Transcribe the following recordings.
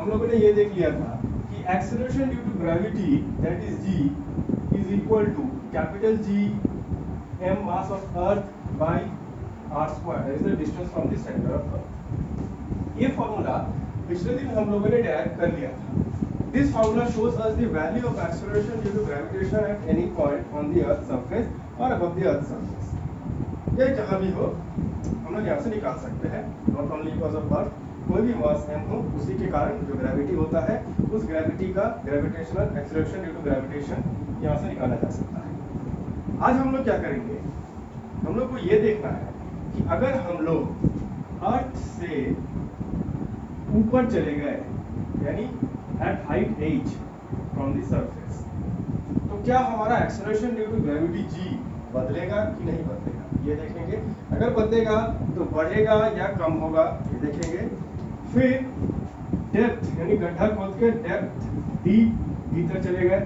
हम लोगों ने ये देख लिया था कि acceleration due to gravity that is g is equal to capital G m mass of earth by r square, that is the distance from the center of earth. ये formula पिछले दिन हम लोगों ने डेराइव कर लिया था. This formula shows us the value of acceleration due to gravitation at any point on the earth surface or above the earth surface. ये जहाँ भी हो हम लोग यहाँ से निकाल सकते हैं. Not only because of earth, कोई भी मास m हो उसी के कारण जो ग्रेविटी होता है उस ग्रेविटी का gravitational acceleration due to gravitation यहाँ से निकाला जा सकता है. आज हम लोग क्या करेंगे, हम लोग को ये देखना है कि अगर हम लोग अर्थ से ऊपर चले गए यानी at height h from the surface, तो क्या हमारा acceleration due to gravity g बदलेगा कि नहीं बदलेगा, ये देखेंगे. अगर बदलेगा तो बढ़ेगा या कम होगा, ये देखेंगे. फिर डेप्थ यानी गड्ढा खोद के डेप्थ डीप भीतर चले गए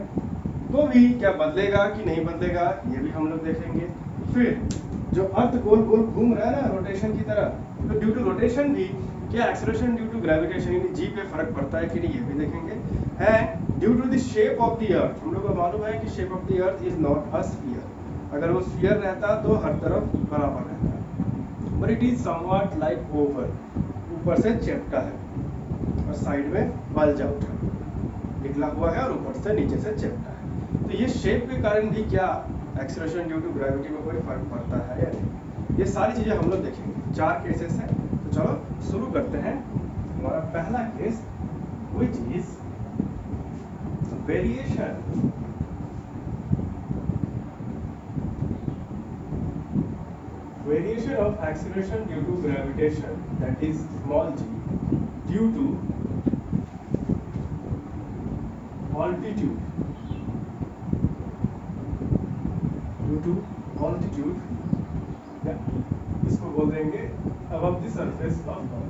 तो भी क्या बदलेगा कि नहीं बदलेगा, ये भी हम लोग देखेंगे. फिर जो अर्थ गोल गोल घूम रहा है ना रोटेशन की तरह, तो ड्यू टू रोटेशन भी क्या एक्सेलरेशन ड्यू टू ग्रेविटेशन यानी जी पे फर्क पड़ता है कि नहीं, ये भी देखेंगे. And due to the shape of the earth, हम लोग को मालूम है कि shape of the earth is not a sphere. अगर वो स्फीयर रहता तो हर तरफ बराबर रहता, but it is somewhat like oval, ऊपर से चेप्टा है और साइड में बल्जा उठा निकला हुआ है और ऊपर से नीचे से चेप्टा है. तो ये शेप के कारण भी क्या एक्सेलरेशन ड्यू टू ग्रेविटी में कोई फर्क पड़ता है या नहीं, ये सारी चीजें हम लोग देखेंगे. 4 केसेस हैं, तो चलो शुरू करते हैं. हमारा पहला case which is variation of acceleration due to gravitation, that is small g, due to altitude, या इसको बोल देंगे above the surface of earth.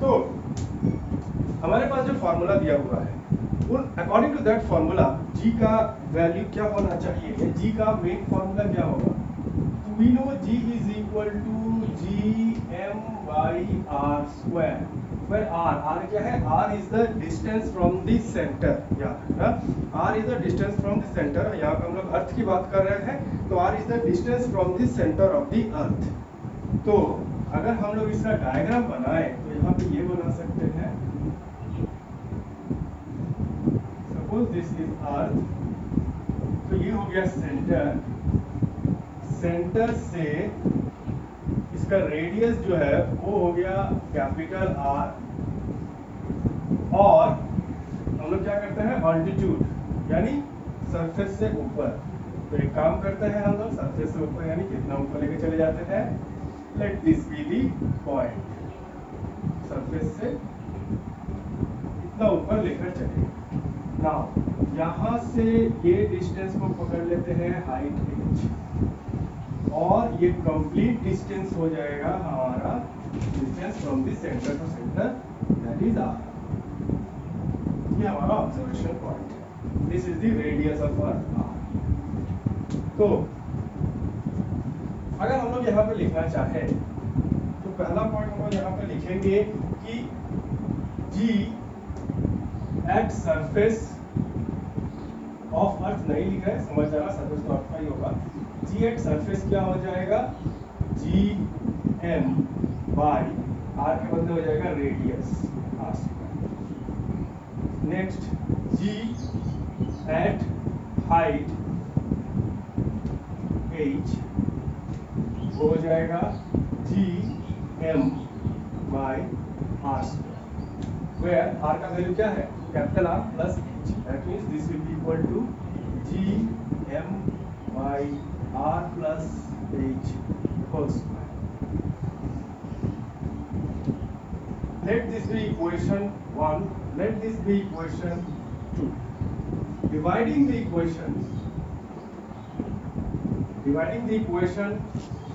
तो हमारे पास जो फॉर्मूला दिया हुआ है, according to that formula g का वैल्यू क्या होना चाहिए, या g का मेन फॉर्मूला क्या होगा. तो we know g is equal to gm by r square, where r क्या है, r is the distance from the centre. याद रखना r is the distance from the centre. यहाँ पे हम लोग अर्थ की बात कर रहे हैं, तो r is the distance from the centre of the अर्थ. तो अगर हम लोग इसका डायग्राम बनाए तो यहाँ पे ये बना सकते हैं. सपोज दिस इज अर्थ, तो ये हो गया सेंटर. सेंटर से इसका रेडियस जो है वो हो गया कैपिटल R, और हम लोग क्या करते हैं ऑल्टीट्यूड यानी सरफेस से ऊपर. तो एक काम करते हैं हम लोग सरफेस से ऊपर यानी कितना ऊपर लेके चले जाते हैं. Let this be the point. Surface से इतना ऊपर लेकर चले. नाउ यहाँ से ये डिस्टेंस को पकड़ लेते हैं हाइट h, और ये कंप्लीट डिस्टेंस हो जाएगा हमारा distance from the centre to centre, that is r. ये हमारा ऑब्जर्वेशन पॉइंट है. This is the radius of earth r. तो अगर हम लोग यहाँ पे लिखना चाहें तो पहला पॉइंट हम लोग यहाँ पे लिखेंगे कि g at surface of earth नहीं लिख रहे, समझ जाना सरफेस तो अर्थ का ही होगा. g एट सरफेस क्या हो जाएगा, gm बाई r के बदले हो जाएगा radius r square. Next g at height h हो जाएगा gm by r square, where r का वैल्यू क्या है, capital R plus h. That means this will be equal to gm by r plus h whole square. Let this be equation 1, let this be equation 2. Dividing the equation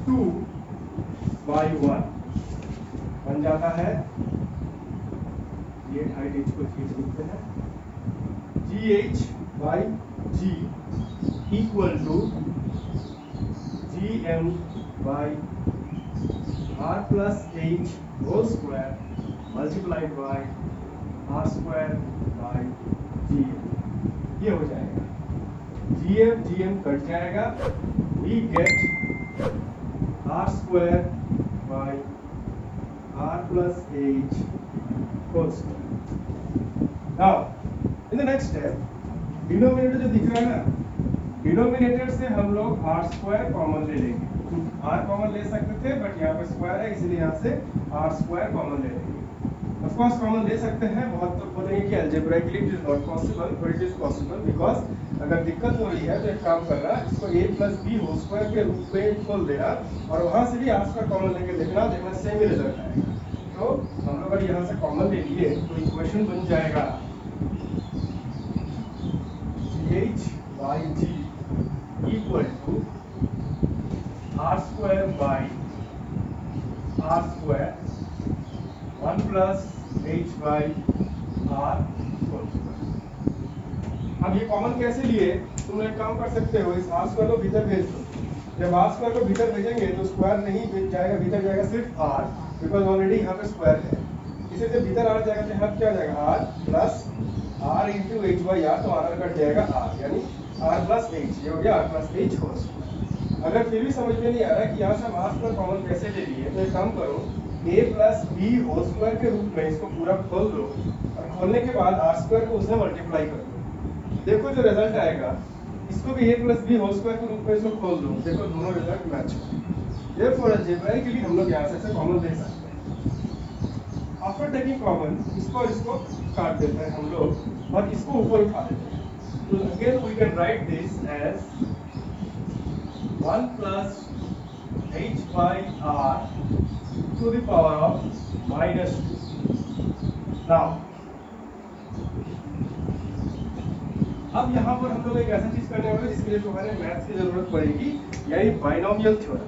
2 by 1 बन जाता है, ये height h को खींच लिखते हैं, GH by G equal to GM by R plus H whole square multiplied by R square by GM। ये हो जाएगा, GM कट जाएगा, we get R square by R plus H whole square। Now in the next step, denominator जो दिख रहा है ना, denominator से हम लोग R स्क्वायर कॉमन ले लेंगे। R कॉमन ले सकते थे बट यहाँ पे स्क्वायर है इसलिए यहाँ से R स्क्वायर कॉमन ले लेंगे। ऑफ कोर्स कॉमन ले सकते हैं, बहुत तो बोलेंगे कि algebraically it is not possible, but it is possible because अगर दिक्कत हो रही है तो एक काम कर रहा है, इसको a plus B whole square के रूप में खोल देना और वहां से भी R स्क्वायर कॉमन लेके देखना सेम ही रिजल्ट आएगा। तो हम लोग अगर यहाँ से कॉमन ले लिए तो इक्वेशन बन जाएगा GH by G equal to R square by R square 1 plus H by R whole square। अब ये कॉमन कैसे लिए, तुम एक काम कर सकते हो, इस R स्क्वायर को भीतर भेज दो। जब R स्क्वायर को भीतर भेजेंगे तो स्क्वायर नहीं जाएगा, भीतर जाएगा सिर्फ R, बिकॉज ऑलरेडी यहाँ पे स्क्वायर है। इसे जब भीतर R जाएगा तो यहाँ क्या हो जाएगा, R plus R into H by R, तो R कट जाएगा R, यानी R प्लस H, ये हो गया R plus H whole square. अगर फिर भी समझ में नहीं आ रहा कि यहाँ से हम R स्क्वायर कॉमन कैसे ले लिए, तो एक काम करो, a plus B whole square के रूप में इसको पूरा खोल दो और खोलने के बाद R स्क्वायर को उसमें मल्टीप्लाई कर दो, देखो जो रिजल्ट आएगा। इसको भी a plus B whole square के रूप में इसको खोल दो, देखो दोनों रिजल्ट मैच हो। देयरफॉर अलजेब्राइकली हम लोग यहाँ से कॉमन ले सकते हैं। आफ्टर टेकिंग कॉमन, इसको काट देते हैं हम लोग और इसको ऊपर उठा देते हैं। तो again we can write this as 1 plus H by R to the power of minus 2। Now, अब यहाँ पर हम लोग एक ऐसा चीज करने वाले जिसके लिए तुम्हारे मैथ्स की जरूरत पड़ेगी, यानी बाइनोमियल थ्योरम।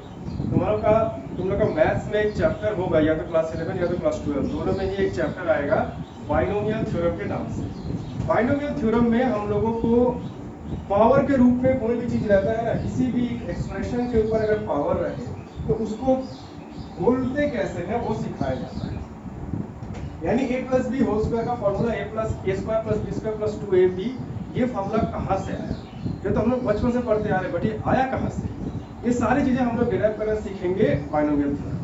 तुम लोग का मैथ्स में एक चैप्टर होगा, या तो क्लास 11 या तो क्लास 12, दोनों में ही एक चैप्टर आएगा बाइनोमियल थ्योरम के नाम से। बाइनोमियल थ्योरम में हम लोगों को पावर के रूप में कोई भी चीज रहता है ना, किसी भी एक्सप्रेशन के ऊपर अगर पावर रहे तो उसको बोलते कैसे हैं वो सिखाया जाता है। यानी a plus B whole square का formula a plus A square plus B square plus 2ab, ये फॉर्मूला कहाँ से आया? ये तो हम लोग बचपन से पढ़ते आ रहे हैं, बट ये आया कहाँ से? ये सारी चीजें हम लोग डिराइव करना सीखेंगे बाइनोमियल थ्योरम।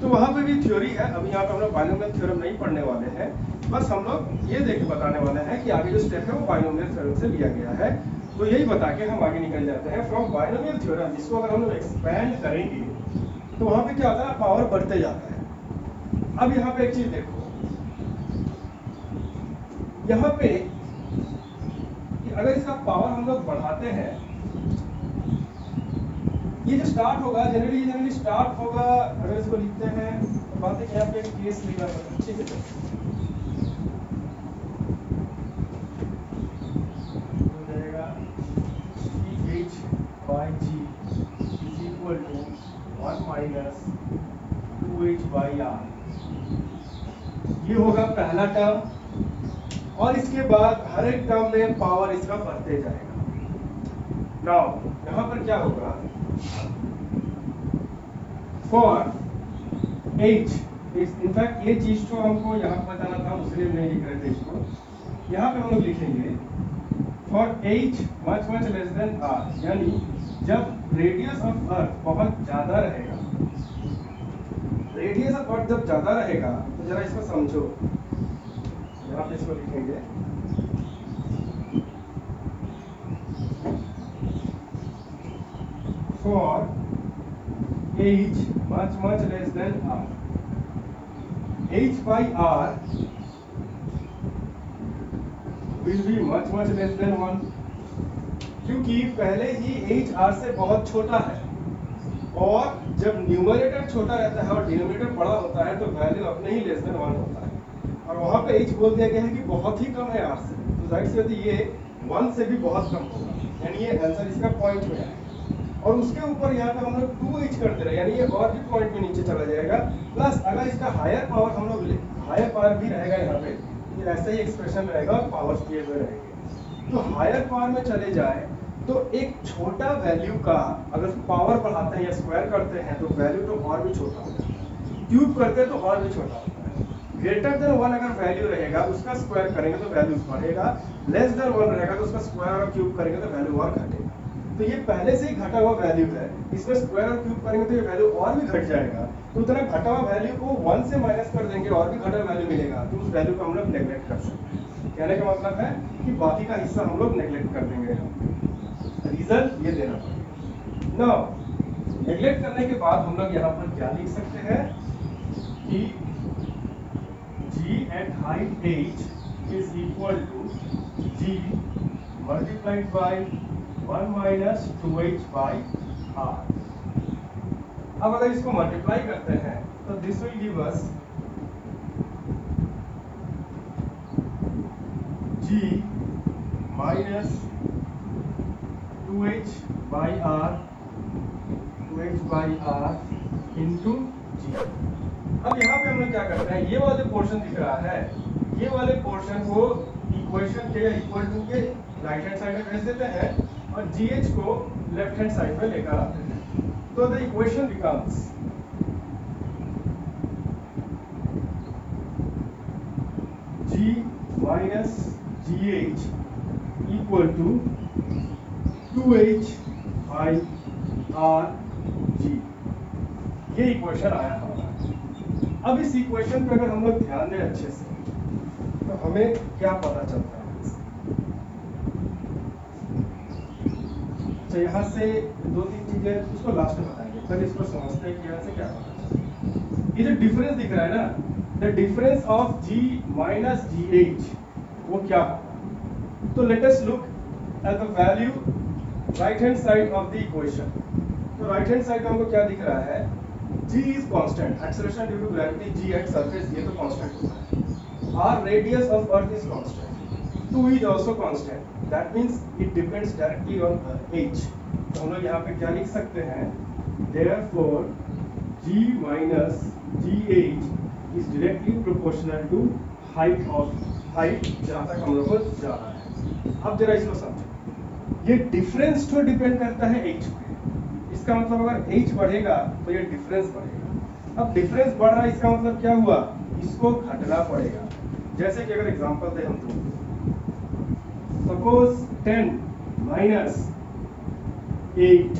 तो वहाँ पे भी थ्योरी है, अभी यहाँ पे हम लोग बाइनोमियल थ्योरम नहीं पढ़ने वाले हैं, बस हम लोग ये देख बताने वाले हैं कि आगे जो स्टेप है वो बाइनोमियल थ्योरम से लिया गया है। तो यही बता के हम आगे निकल जाते हैं फ्रॉम बाइनोमियल थ्योरम। इसको अगर हम लोग एक्सपैंड करेंगे तो वहाँ पे क्या होता है, पावर बढ़ते जाता है। अब यहाँ पे एक चीज देखो, यहाँ पे कि अगर इसका पावर हम लोग बढ़ाते हैं, ये जो स्टार्ट होगा जनरली स्टार्ट होगा, अगर इसको लिखते हैं तो बात है कि यहाँ पे एक केस लिखा है, ठीक है। हो जाएगा GH by G is equal to 1 minus 2H by R। ये होगा पहला टर्म, और इसके बाद हर एक टर्म में पावर इसका बढ़ते जाएगा। नाउ यहाँ पर क्या होगा, फॉर H, इनफैक्ट ये चीज तो हमको यहाँ पर बताना था, इसलिए नहीं लिख रहे थे इसको। यहाँ पे हम लोग लिखेंगे for H much less than R, यानी जब रेडियस ऑफ अर्थ बहुत ज्यादा रहेगा, रेडियस ऑफ अर्थ जब ज्यादा रहेगा, तो जरा इसको समझो। यहाँ पे इसको लिखेंगे for H much less than R, H by R will be much less than 1, क्योंकि पहले ही H R से बहुत छोटा है, और जब न्यूमरेटर छोटा रहता है और डिनोमिनेटर बड़ा होता है तो वैल्यू अपने ही लेस देन 1 होता है, और वहां पे H बोल दिया गया है कि बहुत ही कम है R से, तो जाहिर सी बात है ये 1 से भी बहुत कम होगा, यानी ये आंसर इसका पॉइंट में है। और उसके ऊपर यहाँ पे हम लोग 2h करते रहे, यानी ये और भी पॉइंट में नीचे चला जाएगा। प्लस अगर इसका हायर पावर हम लोग ले, हायर पावर भी रहेगा यहाँ पे, ये ऐसा ही एक्सप्रेशन रहेगा और पावर्स दिए हुए रहेंगे। तो हायर पावर में चले जाए तो एक छोटा वैल्यू का अगर पावर बढ़ाते हैं या स्क्वायर करते हैं तो वैल्यू तो और भी छोटा होता है, क्यूब करते हैं तो और भी छोटा होता है। ग्रेटर देन 1 अगर वैल्यू रहेगा उसका स्क्वायर करेंगे तो वैल्यू बढ़ेगा, लेस देन 1 रहेगा तो उसका स्क्वायर और क्यूब करेंगे तो वैल्यू और घटेगा। तो ये पहले से ही घटा हुआ वैल्यू है, इसमें स्क्वायर और क्यूब करेंगे तो ये वैल्यू और भी घट जाएगा। तो उतना घटा हुआ वैल्यू को 1 से माइनस कर देंगे और भी घटा वैल्यू मिलेगा, तो उस वैल्यू को हम लोग नेग्लेक्ट कर सकते हैं। कहने का मतलब है कि बाकी का हिस्सा हम लोग नेग्लेक्ट कर देंगे। रीजन ये देना पड़ेगा। नाउ नेग्लेक्ट करने के बाद हम लोग यहाँ पर क्या लिख सकते हैं कि g at height h is equal to g multiplied by 1 minus 2h by r। अब अगर इसको मल्टीप्लाई करते हैं तो this will give us g minus 2h by r into g। अब यहाँ पे हम लोग क्या करते हैं, ये वाले पोर्शन दिख रहा है, ये वाले पोर्शन को इक्वेशन के या इक्वल टू के राइट हैंड साइड में भेज देते हैं और GH को लेफ्ट हैंड साइड में लेकर आते हैं। तो the equation becomes G minus GH equal to 2H by RG। ये इक्वेशन आया हमारा। अब इस इक्वेशन पे अगर हम लोग ध्यान दें अच्छे से तो हमें क्या पता चलता है। तो यहाँ से 2-3 चीजें उसको लास्ट में बताएंगे, पहले इसको समझते हैं कि यहाँ से क्या पता चलता है। ये जो डिफरेंस दिख रहा है ना, the difference of G minus GH वो क्या होगा। तो let us look at the value right hand side of the equation. तो राइट हैंड साइड में हमको क्या दिख रहा है, G is constant, acceleration due to gravity G at surface ये तो constant होता है। R radius of Earth is constant, 2 is also constant, that means it depends directly on H। तो हम लोग यहाँ पे क्या लिख सकते हैं, therefore G minus GH is directly proportional to height जहाँ तक हम लोग को जाना है। अब जरा इसको समझो, ये डिफरेंस तो डिपेंड करता है H पे। इसका मतलब अगर h बढ़ेगा तो ये डिफरेंस बढ़ेगा। अब डिफरेंस बढ़ रहा है इसका मतलब क्या हुआ, इसको घटना पड़ेगा। जैसे कि अगर एग्जांपल दे हम तो सपोज 10 minus 8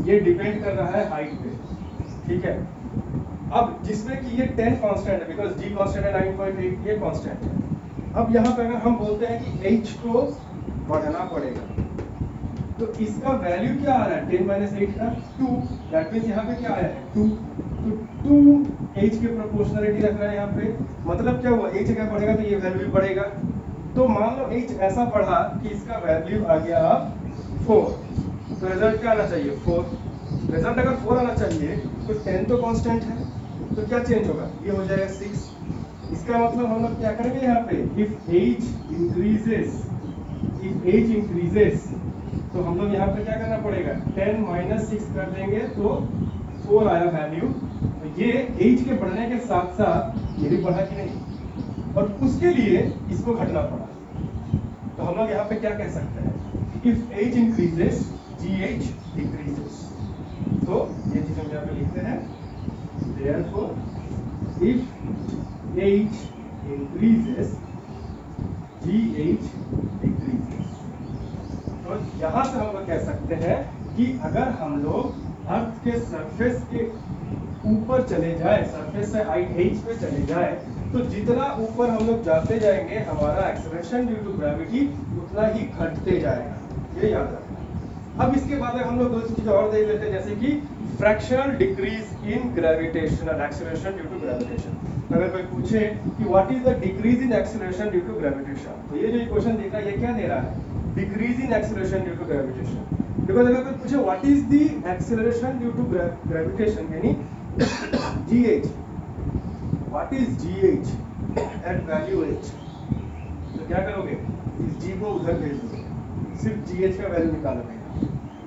ये डिपेंड कर रहा है हाइट पे, ठीक है। अब जिसमें कि ये 10 कांस्टेंट है बिकॉज g कांस्टेंट है, 9.8 ये कांस्टेंट है। अब यहाँ पे अगर हम बोलते हैं कि h को बढ़ाना पड़ेगा तो इसका वैल्यू क्या आ रहा है, 10 minus 8 का 2, दैट मींस यहाँ पे क्या आया है 2। तो 2 h के प्रोपोर्शनलिटी रख रहा है यहाँ पे, मतलब क्या हुआ, h अगर बढ़ेगा तो ये वैल्यू भी बढ़ेगा। तो मान लो h ऐसा बढ़ा कि इसका वैल्यू आ गया 4, तो रिजल्ट क्या आना चाहिए 4। रिजल्ट अगर 4 आना चाहिए तो 10 तो कांस्टेंट है, तो क्या चेंज होगा, ये हो जाएगा 6। इसका मतलब हम लोग क्या करेंगे यहाँ पे, इफ एज इंक्रीजेस तो हम लोग यहाँ पे क्या करना पड़ेगा, 10 minus 6 कर देंगे तो 4 आया वैल्यू। तो ये एज के बढ़ने के साथ साथ ये भी बढ़ा कि नहीं, और उसके लिए इसको घटना पड़ा। तो हम लोग यहाँ पे क्या कह सकते हैं, if h increases GH decreases. तो ये चीज हम यहाँ पे लिखते हैं, therefore if age increases GH decreases। तो यहाँ से हम लोग कह सकते हैं कि अगर हम लोग अर्थ के सरफेस के ऊपर चले जाए, सरफेस से हाइट h पे चले जाए, तो जितना ऊपर हम लोग जाते जाएंगे हमारा एक्सेलरेशन ड्यू टू ग्रेविटी उतना ही घटते जाएगा, ये याद रखना। अब इसके बाद हम लोग दो चीज और देख लेते हैं, जैसे कि fractional decrease in gravitational acceleration due to gravitation. अगर कोई पूछे कि what is the decrease in acceleration due to gravitation, तो ये जो इक्वेशन देख रहा है ये क्या दे रहा है, decrease in acceleration due to gravitation. Because अगर कोई पूछे what is the acceleration due to gravitation यानी GH, what is GH at value h, तो तो क्या करोगे, इस g को उधर भेज दोगे, सिर्फ gh का वैल्यू निकालोगे।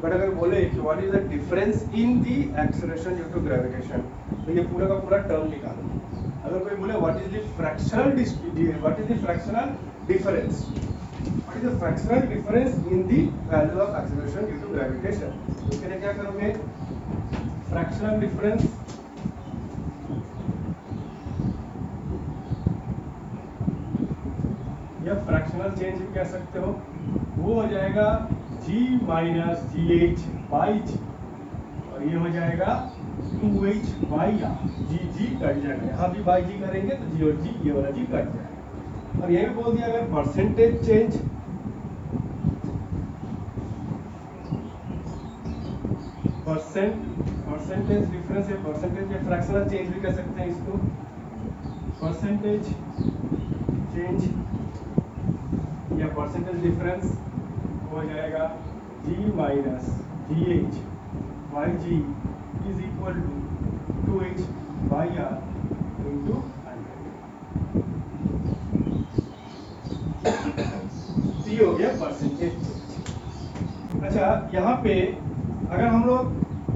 बट अगर बोले कि what is the difference in the acceleration due to gravitation, तो ये पूरा का पूरा टर्म निकालो। अगर कोई बोले what is the fractional difference, what is the fractional difference in the value of acceleration due to gravitation, तो उसके लिए क्या करोगे, फ्रैक्शनल डिफरेंस या फ्रैक्शनल चेंज भी कह सकते हो, वो हो जाएगा g minus ji H by G, और ये हो जाएगा 2h by are, ji cut जाएगा, यहाँ भी बाई जी करेंगे तो जी और जी ये वाला जी कट जाएगा। और ये भी बोल दिया अगर परसेंटेज चेंज, परसेंटेज डिफरेंस या परसेंटेज या फ्रैक्शनल चेंज भी कह सकते हैं इसको, परसेंटेज चेंज या परसेंटेज डिफरेंस हो जाएगा g minus ji H by g is equal to 2h by R into 100। ये हो गया परसेंटेज। अच्छा, यहाँ पे अगर हम लोग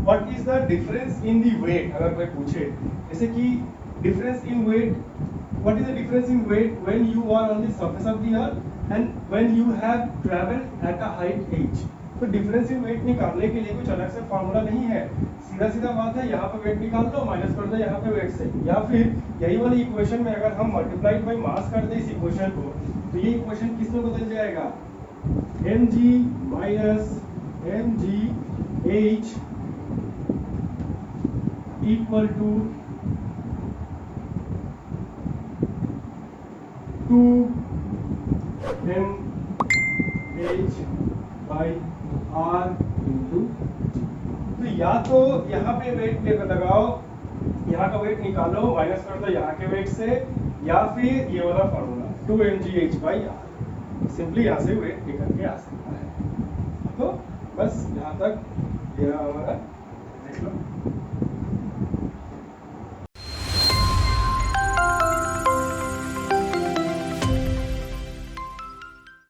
what is the difference in the weight अगर कोई पूछे, जैसे कि difference in weight, what is the difference in weight when you are on the surface of the earth and when you have traveled at a height h, तो difference in wait निकालने के लिए कुछ अलग से फार्मूला नहीं है, सीधा सीधा बात है, यहाँ पे वेट निकाल दो, माइनस कर दो यहाँ पे वेट से, या फिर यही वाली इक्वेशन में अगर हम मल्टीप्लाइड बाई मास कर दे इस इक्वेशन को, तो ये इक्वेशन किस में बदल जाएगा, mg minus mgh equal to 2mh by r into. तो या तो यहाँ पे वेट लगाओ, यहाँ का वेट निकालो, माइनस कर दो यहाँ के वेट से, या फिर ये वाला formula 2mgh by r, simply यहाँ से वेट निकल के आ सकता है। तो बस यहाँ तक ये हमारा देख लो।